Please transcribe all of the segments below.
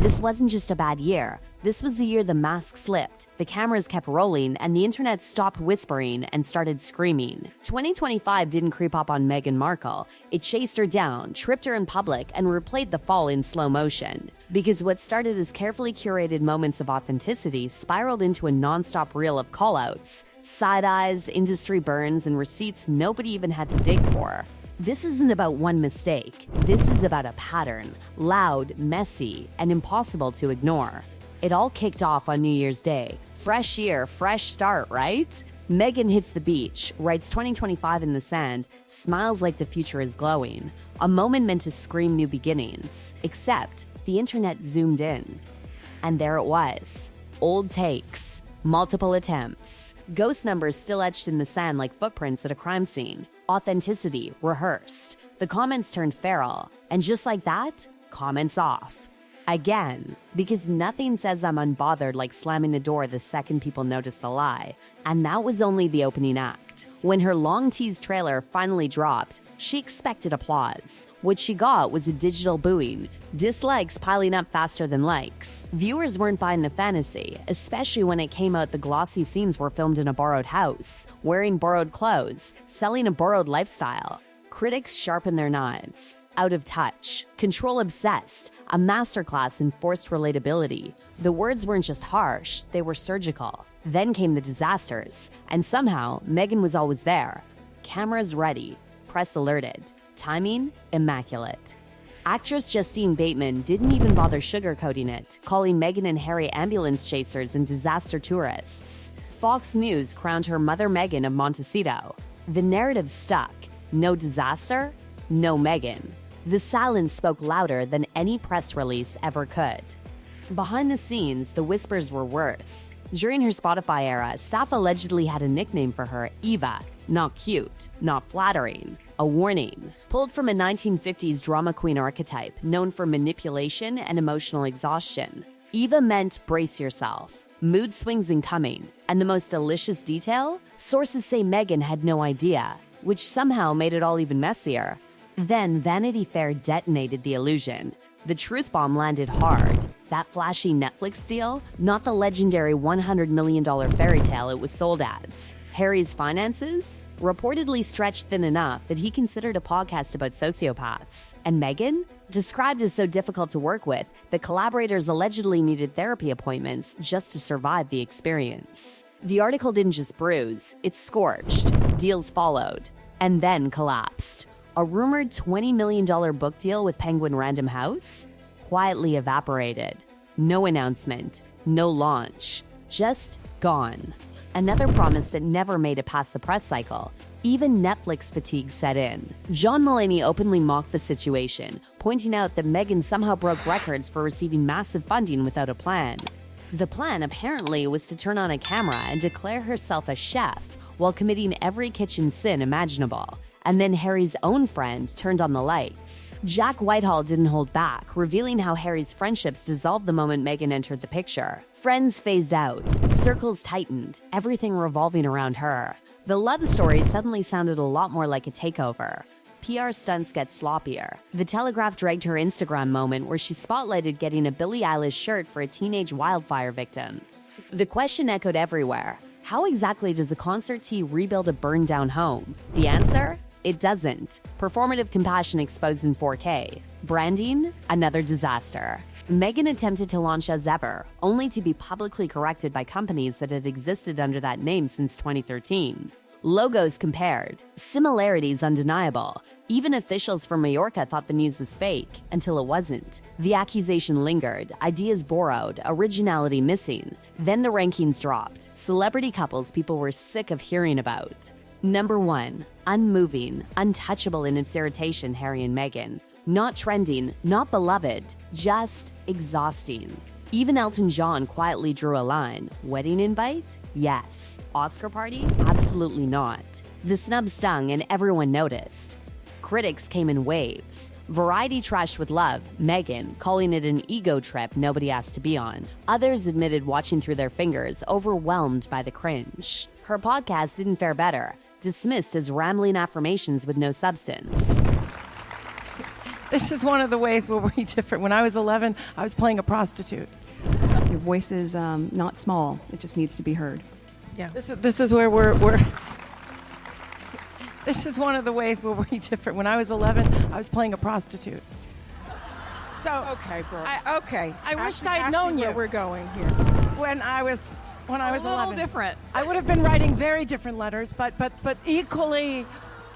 this wasn't just a bad year. This was the year the mask slipped, the cameras kept rolling, and the internet stopped whispering and started screaming. 2025 didn't creep up on Meghan Markle. It chased her down, tripped her in public, and replayed the fall in slow motion. Because what started as carefully curated moments of authenticity spiraled into a non-stop reel of call-outs. Side eyes, industry burns, and receipts nobody even had to dig for. This isn't about one mistake. This is about a pattern, loud, messy, and impossible to ignore. It all kicked off on New Year's Day. Fresh year, fresh start, right? Meghan hits the beach, writes 2025 in the sand, smiles like the future is glowing. A moment meant to scream new beginnings. Except, the internet zoomed in. And there it was. Old takes. Multiple attempts. Ghost numbers still etched in the sand like footprints at a crime scene. Authenticity rehearsed. The comments turned feral. And just like that, comments off. Again, because nothing says I'm unbothered like slamming the door the second people notice the lie. And that was only the opening act. When her long-teased trailer finally dropped, she expected applause. What she got was a digital booing, dislikes piling up faster than likes. Viewers weren't buying the fantasy, especially when it came out the glossy scenes were filmed in a borrowed house, wearing borrowed clothes, selling a borrowed lifestyle. Critics sharpened their knives. Out of touch, control obsessed, a masterclass in forced relatability. The words weren't just harsh, they were surgical. Then came the disasters, and somehow Meghan was always there. Cameras ready, press alerted, timing immaculate. Actress Justine Bateman didn't even bother sugarcoating it, calling Meghan and Harry ambulance chasers and disaster tourists. Fox News crowned her Mother Meghan of Montecito. The narrative stuck. No disaster, no Meghan. The silence spoke louder than any press release ever could. Behind the scenes, the whispers were worse. During her Spotify era, staff allegedly had a nickname for her, Eva. Not cute, not flattering. A warning. Pulled from a 1950s drama queen archetype known for manipulation and emotional exhaustion. Eva meant brace yourself. Mood swings incoming. And the most delicious detail? Sources say Meghan had no idea, which somehow made it all even messier. Then Vanity Fair detonated the illusion. The truth bomb landed hard. That flashy Netflix deal, not the legendary $100 million fairy tale it was sold as. Harry's finances? Reportedly stretched thin enough that he considered a podcast about sociopaths. And Meghan? Described as so difficult to work with that collaborators allegedly needed therapy appointments just to survive the experience. The article didn't just bruise, it scorched. Deals followed. And then collapsed. A rumored $20 million book deal with Penguin Random House quietly evaporated. No announcement, no launch, just gone. Another promise that never made it past the press cycle. Even Netflix fatigue set in. John Mulaney openly mocked the situation, pointing out that Meghan somehow broke records for receiving massive funding without a plan. The plan apparently was to turn on a camera and declare herself a chef while committing every kitchen sin imaginable. And then Harry's own friend turned on the lights. Jack Whitehall didn't hold back, revealing how Harry's friendships dissolved the moment Meghan entered the picture. Friends phased out, circles tightened, everything revolving around her. The love story suddenly sounded a lot more like a takeover. PR stunts get sloppier. The Telegraph dragged her Instagram moment where she spotlighted getting a Billie Eilish shirt for a teenage wildfire victim. The question echoed everywhere. How exactly does a concert tee rebuild a burned-down home? The answer? It doesn't. Performative compassion exposed in 4K. Branding? Another disaster. Meghan attempted to launch as ever, only to be publicly corrected by companies that had existed under that name since 2013. Logos compared. Similarities undeniable. Even officials from Mallorca thought the news was fake, until it wasn't. The accusation lingered, ideas borrowed, originality missing. Then the rankings dropped. Celebrity couples people were sick of hearing about. Number 1. Unmoving, untouchable in its irritation, Harry and Meghan. Not trending, not beloved, just exhausting. Even Elton John quietly drew a line. Wedding invite? Yes. Oscar party? Absolutely not. The snub stung and everyone noticed. Critics came in waves. Variety trashed with love, Meghan, calling it an ego trip nobody asked to be on. Others admitted watching through their fingers, overwhelmed by the cringe. Her podcast didn't fare better, dismissed as rambling affirmations with no substance. This is one of the ways we're very different. When I was 11, I was playing a prostitute. Your voice is not small. It just needs to be heard. Yeah. This is where we're This is one of the ways we're very different. When I was 11, I was playing a prostitute. So Okay, bro. I wished I'd known you. Where we're going here. When I was 11. A little different. I would have been writing very different letters, but equally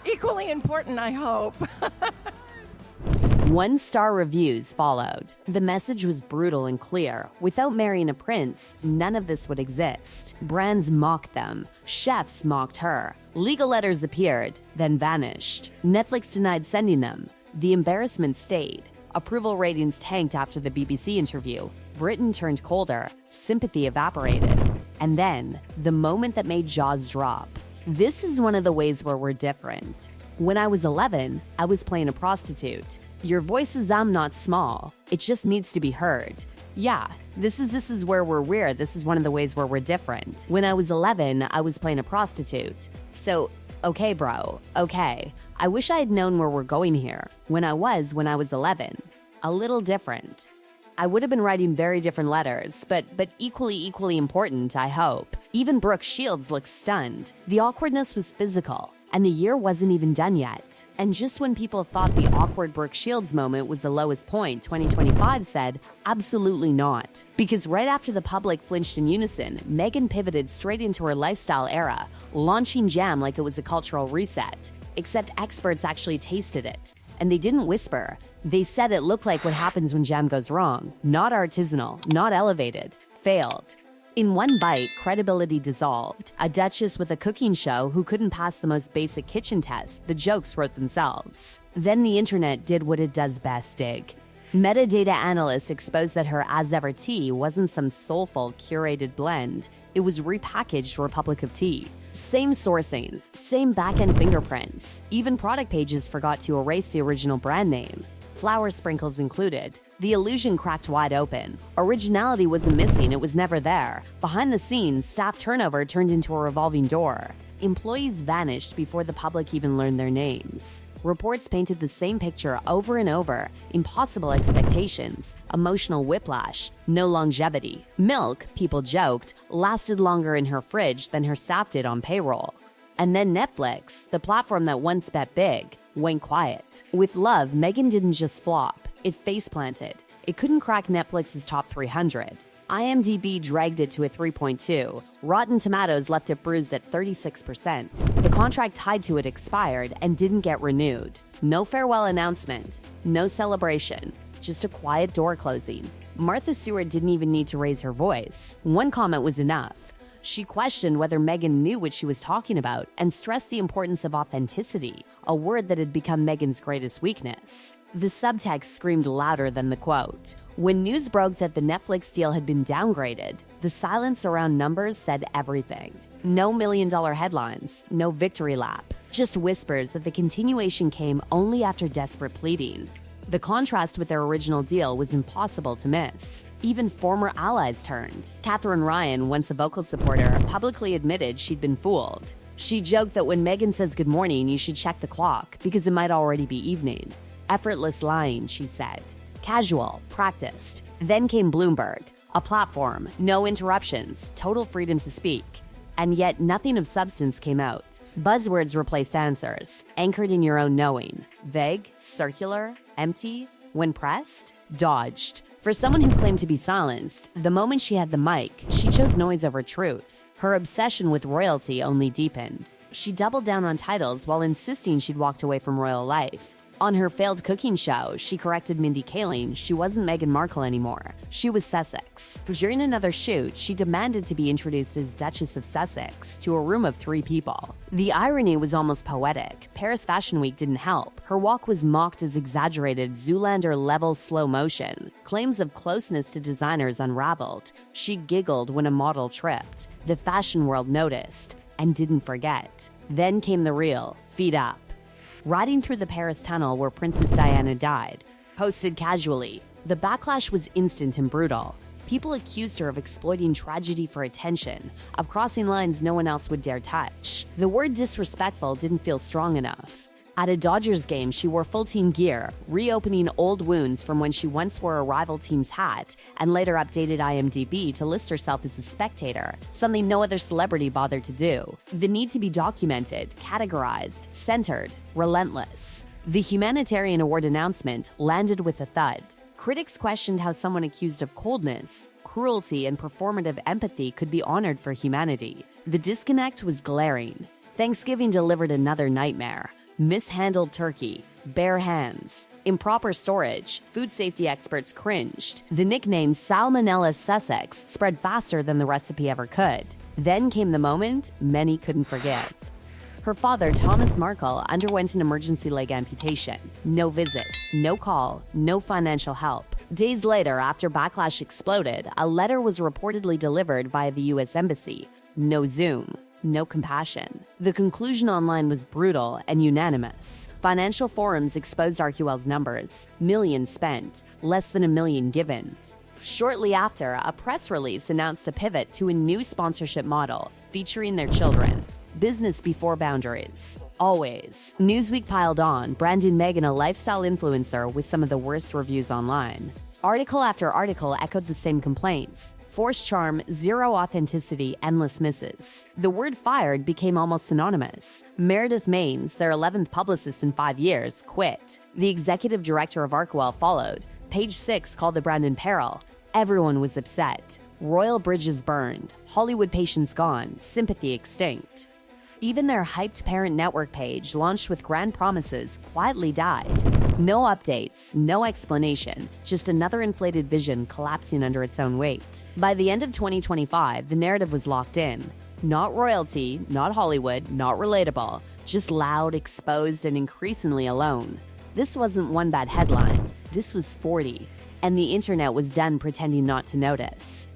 important, I hope. 1-star reviews followed. The message was brutal and clear. Without marrying a prince, none of this would exist. Brands mocked them. Chefs mocked her. Legal letters appeared, then vanished. Netflix denied sending them. The embarrassment stayed. Approval ratings tanked after the BBC interview. Britain turned colder. Sympathy evaporated. And then, the moment that made jaws drop. This is one of the ways where we're different. When I was 11, I was playing a prostitute. Your voice is not small. It just needs to be heard. Yeah, this is where we're weird. This is one of the ways where we're different. When I was 11, I was playing a prostitute. So, okay, bro, okay. I wish I had known where we're going here. When I was 11. A little different. I would have been writing very different letters, but equally important, I hope. Even Brooke Shields looked stunned. The awkwardness was physical. And the year wasn't even done yet. And just when people thought the awkward Brooke Shields moment was the lowest point, 2025 said, absolutely not. Because right after the public flinched in unison, Meghan pivoted straight into her lifestyle era, launching Jam like it was a cultural reset. Except experts actually tasted it. And they didn't whisper. They said it looked like what happens when Jam goes wrong. Not artisanal, not elevated, failed. In one bite, credibility dissolved. A duchess with a cooking show who couldn't pass the most basic kitchen test, the jokes wrote themselves. Then the internet did what it does best, dig. Metadata analysts exposed that her as ever tea wasn't some soulful, curated blend. It was repackaged Republic of Tea. Same sourcing, same back-end fingerprints. Even product pages forgot to erase the original brand name. Flour sprinkles included. The illusion cracked wide open. Originality wasn't missing, it was never there. Behind the scenes, staff turnover turned into a revolving door. Employees vanished before the public even learned their names. Reports painted the same picture over and over. Impossible expectations, emotional whiplash, no longevity. Milk, people joked, lasted longer in her fridge than her staff did on payroll. And then Netflix, the platform that once bet big, went quiet. With Love, Meghan didn't just flop, it face-planted. It couldn't crack Netflix's top 300. IMDb dragged it to a 3.2. Rotten Tomatoes left it bruised at 36%. The contract tied to it expired and didn't get renewed. No farewell announcement, no celebration, just a quiet door closing. Martha Stewart didn't even need to raise her voice. One comment was enough. She questioned whether Meghan knew what she was talking about and stressed the importance of authenticity, a word that had become Meghan's greatest weakness. The subtext screamed louder than the quote. When news broke that the Netflix deal had been downgraded, the silence around numbers said everything. No million-dollar headlines, no victory lap, just whispers that the continuation came only after desperate pleading. The contrast with their original deal was impossible to miss. Even former allies turned. Catherine Ryan, once a vocal supporter, publicly admitted she'd been fooled. She joked that when Meghan says good morning, you should check the clock because it might already be evening. Effortless lying, she said. Casual, practiced. Then came Bloomberg, a platform, no interruptions, total freedom to speak. And yet nothing of substance came out. Buzzwords replaced answers, anchored in your own knowing. Vague, circular, empty. When pressed, dodged. For someone who claimed to be silenced, the moment she had the mic, she chose noise over truth. Her obsession with royalty only deepened. She doubled down on titles while insisting she'd walked away from royal life. On her failed cooking show, she corrected Mindy Kaling she wasn't Meghan Markle anymore. She was Sussex. During another shoot, she demanded to be introduced as Duchess of Sussex to a room of 3 people. The irony was almost poetic. Paris Fashion Week didn't help. Her walk was mocked as exaggerated Zoolander-level slow motion. Claims of closeness to designers unraveled. She giggled when a model tripped. The fashion world noticed and didn't forget. Then came the real, feet up. Riding through the Paris tunnel where Princess Diana died, posted casually. The backlash was instant and brutal. People accused her of exploiting tragedy for attention, of crossing lines no one else would dare touch. The word disrespectful didn't feel strong enough. At a Dodgers game, she wore full team gear, reopening old wounds from when she once wore a rival team's hat, and later updated IMDb to list herself as a spectator, something no other celebrity bothered to do. The need to be documented, categorized, centered, relentless. The humanitarian award announcement landed with a thud. Critics questioned how someone accused of coldness, cruelty, and performative empathy could be honored for humanity. The disconnect was glaring. Thanksgiving delivered another nightmare. Mishandled turkey, bare hands, improper storage. Food safety experts cringed. The nickname Salmonella Sussex spread faster than the recipe ever could. Then came the moment many couldn't forgive. Her father, Thomas Markle, underwent an emergency leg amputation. No visit, no call, no financial help. Days later, after backlash exploded, a letter was reportedly delivered via the U.S. Embassy. No Zoom. No compassion. The conclusion online was brutal and unanimous. Financial forums exposed RQL's numbers. Millions spent, less than $1 million given. Shortly after, a press release announced a pivot to a new sponsorship model featuring their children. Business before boundaries. Always. Newsweek piled on, branding Meghan a lifestyle influencer with some of the worst reviews online. Article after article echoed the same complaints. Forced charm, zero authenticity, endless misses. The word fired became almost synonymous. Meredith Maines, their 11th publicist in 5 years, quit. The executive director of RQL followed. Page 6 called the brand in peril. Everyone was upset. Royal bridges burned. Hollywood patience gone. Sympathy extinct. Even their hyped parent network page, launched with grand promises, quietly died. No updates, no explanation, just another inflated vision collapsing under its own weight. By the end of 2025, the narrative was locked in. Not royalty, not Hollywood, not relatable, just loud, exposed, and increasingly alone. This wasn't one bad headline. This was 40. And the internet was done pretending not to notice.